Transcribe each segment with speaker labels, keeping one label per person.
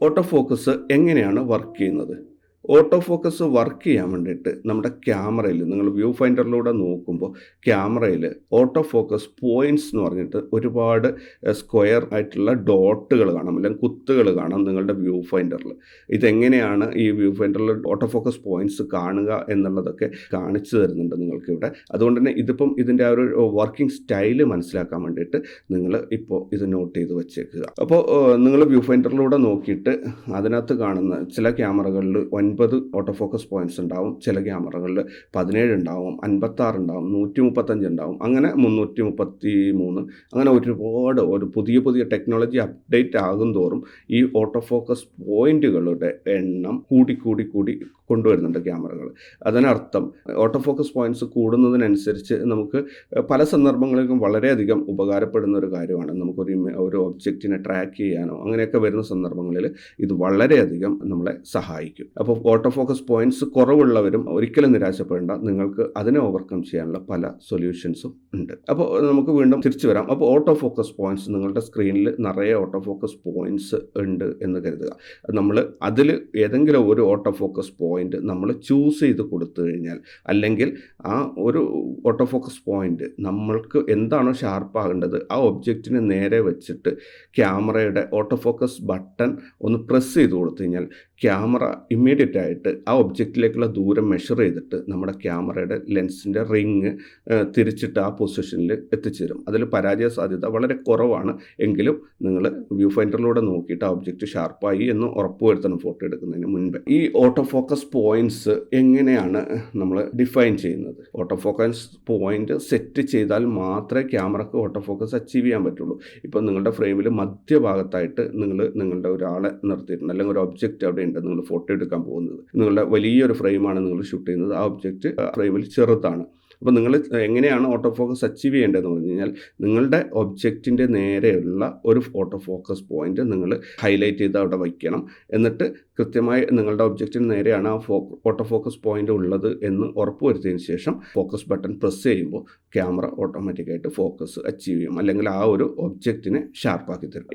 Speaker 1: Auto focus എങ്ങനെയാണ് work ചെയ്യുന്നത്? Auto focus work ചെയ്യാൻ വേണ്ടിയിട്ട് നമ്മുടെ ക്യാമറയിൽ നിങ്ങൾ വ്യൂ ഫൈൻഡറിലൂടെ നോക്കുമ്പോൾ ക്യാമറയിൽ ഓട്ടോ ഫോക്കസ് പോയിൻറ്റ്സ് എന്ന് പറഞ്ഞിട്ട് ഒരുപാട് സ്ക്വയർ ആയിട്ടുള്ള ഡോട്ടുകൾ കാണാം, അല്ലെങ്കിൽ കുത്തുകൾ കാണാം നിങ്ങളുടെ വ്യൂ ഫൈൻഡറിൽ. ഇതെങ്ങനെയാണ് ഈ വ്യൂ ഫൈൻഡറിൽ ഓട്ടോ ഫോക്കസ് പോയിൻറ്റ്സ് കാണുക എന്നുള്ളതൊക്കെ കാണിച്ചു തരുന്നുണ്ട് നിങ്ങൾക്ക് ഇവിടെ. അതുകൊണ്ട് തന്നെ ഇതിൻ്റെ ആ ഒരു വർക്കിംഗ് സ്റ്റൈല് മനസ്സിലാക്കാൻ വേണ്ടിയിട്ട് നിങ്ങൾ ഇപ്പോൾ ഇത് നോട്ട് ചെയ്ത് വെച്ചേക്കുക. അപ്പോൾ നിങ്ങൾ വ്യൂ ഫൈൻഡറിലൂടെ നോക്കിയിട്ട് അതിനകത്ത് കാണുന്ന ചില ക്യാമറകളിൽ 9 ഓട്ടോ ഫോക്കസ് പോയിന്റ്സ് ഉണ്ടാവും, ചില ക്യാമറകളിൽ 17 ഉണ്ടാവും, 56 ഉണ്ടാവും, 135 ഉണ്ടാവും, അങ്ങനെ 333, അങ്ങനെ ഒരുപാട് പുതിയ ടെക്നോളജി അപ്ഡേറ്റ് ആകും തോറും ഈ ഓട്ടോ ഫോക്കസ് പോയിന്റുകളുടെ എണ്ണം കൂടി കൊണ്ടുവരുന്നുണ്ട് ക്യാമറകൾ. അതിനർത്ഥം ഓട്ടോ ഫോക്കസ് പോയിന്റ്സ് കൂടുന്നതിനനുസരിച്ച് നമുക്ക് പല സന്ദർഭങ്ങളിലും വളരെയധികം ഉപകാരപ്പെടുന്ന ഒരു കാര്യമാണ്. നമുക്കൊരു ഒബ്ജക്റ്റിനെ ട്രാക്ക് ചെയ്യാനോ അങ്ങനെയൊക്കെ വരുന്ന സന്ദർഭങ്ങളിൽ ഇത് വളരെയധികം നമ്മളെ സഹായിക്കും. അപ്പോൾ ഓട്ടോ ഫോക്കസ് പോയിന്റ്സ് കുറവുള്ളവരും ഒരിക്കലും നിരാശപ്പെടേണ്ട, നിങ്ങൾക്ക് അതിനെ ഓവർകം ചെയ്യാനുള്ള പല സൊല്യൂഷൻസും ഉണ്ട്. അപ്പോൾ നമുക്ക് വീണ്ടും തിരിച്ചു വരാം. അപ്പോൾ ഓട്ടോ ഫോക്കസ് പോയിന്റ്സ്, നിങ്ങളുടെ സ്ക്രീനിൽ നിറയെ ഓട്ടോ ഫോക്കസ് പോയിന്റ്സ് ഉണ്ട് എന്ന് കരുതുക. നമ്മൾ അതിൽ ഏതെങ്കിലും ഒരു ഓട്ടോ ഫോക്കസ് പോയിന്റ് നമ്മൾ ചൂസ് ചെയ്ത് കൊടുത്തു കഴിഞ്ഞാൽ, അല്ലെങ്കിൽ ആ ഒരു ഓട്ടോ ഫോക്കസ് പോയിന്റ് നമ്മൾക്ക് എന്താണോ ഷാർപ്പാകേണ്ടത് ആ ഒബ്ജക്റ്റിന് നേരെ വെച്ചിട്ട് ക്യാമറയുടെ ഓട്ടോ ഫോക്കസ് ബട്ടൺ ഒന്ന് പ്രസ് ചെയ്ത് കൊടുത്തു കഴിഞ്ഞാൽ ക്യാമറ ഇമ്മീഡിയറ്റ് ആയിട്ട് ആ ഒബ്ജക്റ്റിലേക്കുള്ള ദൂരം മെഷർ ചെയ്തിട്ട് നമ്മുടെ ക്യാമറയുടെ ലെൻസിൻ്റെ റിങ് തിരിച്ചിട്ട് ആ പൊസിഷനിൽ എത്തിച്ചേരും. അതിൽ പരാജയ സാധ്യത വളരെ കുറവാണ്. എങ്കിലും നിങ്ങൾ വ്യൂ ഫൈൻഡറിലൂടെ നോക്കിയിട്ട് ആ ഒബ്ജക്റ്റ് ഷാർപ്പായി എന്ന് ഉറപ്പുവരുത്തണം ഫോട്ടോ എടുക്കുന്നതിന് മുൻപ്. ഈ ഓട്ടോ ഫോക്കസ് പോയിന്റ്സ് എങ്ങനെയാണ് നമ്മൾ ഡിഫൈൻ ചെയ്യുന്നത്? ഓട്ടോ ഫോക്കസ് പോയിന്റ് സെറ്റ് ചെയ്താൽ മാത്രമേ ക്യാമറക്ക് ഓട്ടോ ഫോക്കസ് അച്ചീവ് ചെയ്യാൻ പറ്റുള്ളൂ. ഇപ്പോൾ നിങ്ങളുടെ ഫ്രെയിമിൽ മധ്യഭാഗത്തായിട്ട് നിങ്ങളുടെ ഒരാളെ നിർത്തിയിട്ടുണ്ട്, അല്ലെങ്കിൽ ഒരു ഒബ്ജക്റ്റ് അവിടെ ഉണ്ട്, നിങ്ങൾ ഫോട്ടോ എടുക്കാൻ പോകുന്നത്, നിങ്ങളുടെ വലിയൊരു ഫ്രെയിമാണ് നിങ്ങൾ ഷൂട്ട് ചെയ്യുന്നത്, ആ ഒബ്ജക്റ്റ് ഫ്രെയിമിൽ ചെറുതാണ്. അപ്പോൾ നിങ്ങൾ എങ്ങനെയാണ് ഓട്ടോ ഫോക്കസ് അച്ചീവ് ചെയ്യേണ്ടതെന്ന് പറഞ്ഞു കഴിഞ്ഞാൽ, നിങ്ങളുടെ ഒബ്ജക്റ്റിൻ്റെ നേരെയുള്ള ഒരു ഓട്ടോ ഫോക്കസ് പോയിന്റ് നിങ്ങൾ ഹൈലൈറ്റ് ചെയ്ത് അവിടെ വയ്ക്കണം. എന്നിട്ട് കൃത്യമായി നിങ്ങളുടെ ഒബ്ജക്റ്റിന് നേരെയാണ് ആ ഓട്ടോ ഫോക്കസ് പോയിന്റ് ഉള്ളത് എന്ന് ഉറപ്പുവരുത്തിയതിന് ശേഷം ഫോക്കസ് ബട്ടൺ പ്രസ് ചെയ്യുമ്പോൾ ക്യാമറ ഓട്ടോമാറ്റിക്കായിട്ട് ഫോക്കസ് അച്ചീവ് ചെയ്യും, അല്ലെങ്കിൽ ആ ഒരു ഒബ്ജക്റ്റിനെ ഷാർപ്പാക്കി തരും.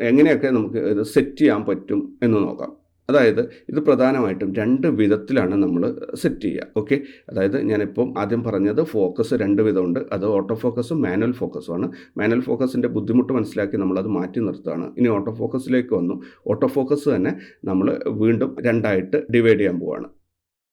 Speaker 1: എങ്ങനെയൊക്കെ നമുക്ക് ഇത് സെറ്റ് ചെയ്യാൻ പറ്റും എന്ന് നോക്കാം. അതായത് ഇത് പ്രധാനമായിട്ടും 2 വിധത്തിലാണ് നമ്മൾ സെറ്റ് ചെയ്യുക. ഓക്കെ, അതായത് ഞാനിപ്പം ആദ്യം പറഞ്ഞത് ഫോക്കസ് 2 വിധമുണ്ട്. അത് ഓട്ടോ ഫോക്കസും മാനുവൽ ഫോക്കസുമാണ്. മാനുവൽ ഫോക്കസിൻ്റെ ബുദ്ധിമുട്ട് മനസ്സിലാക്കി നമ്മളത് മാറ്റി നിർത്തുകയാണ്. ഇനി ഓട്ടോ ഫോക്കസിലേക്ക് വന്നു. ഓട്ടോ ഫോക്കസ് തന്നെ നമ്മൾ വീണ്ടും 2ആയിട്ട് ഡിവൈഡ് ചെയ്യാൻ പോവുകയാണ്.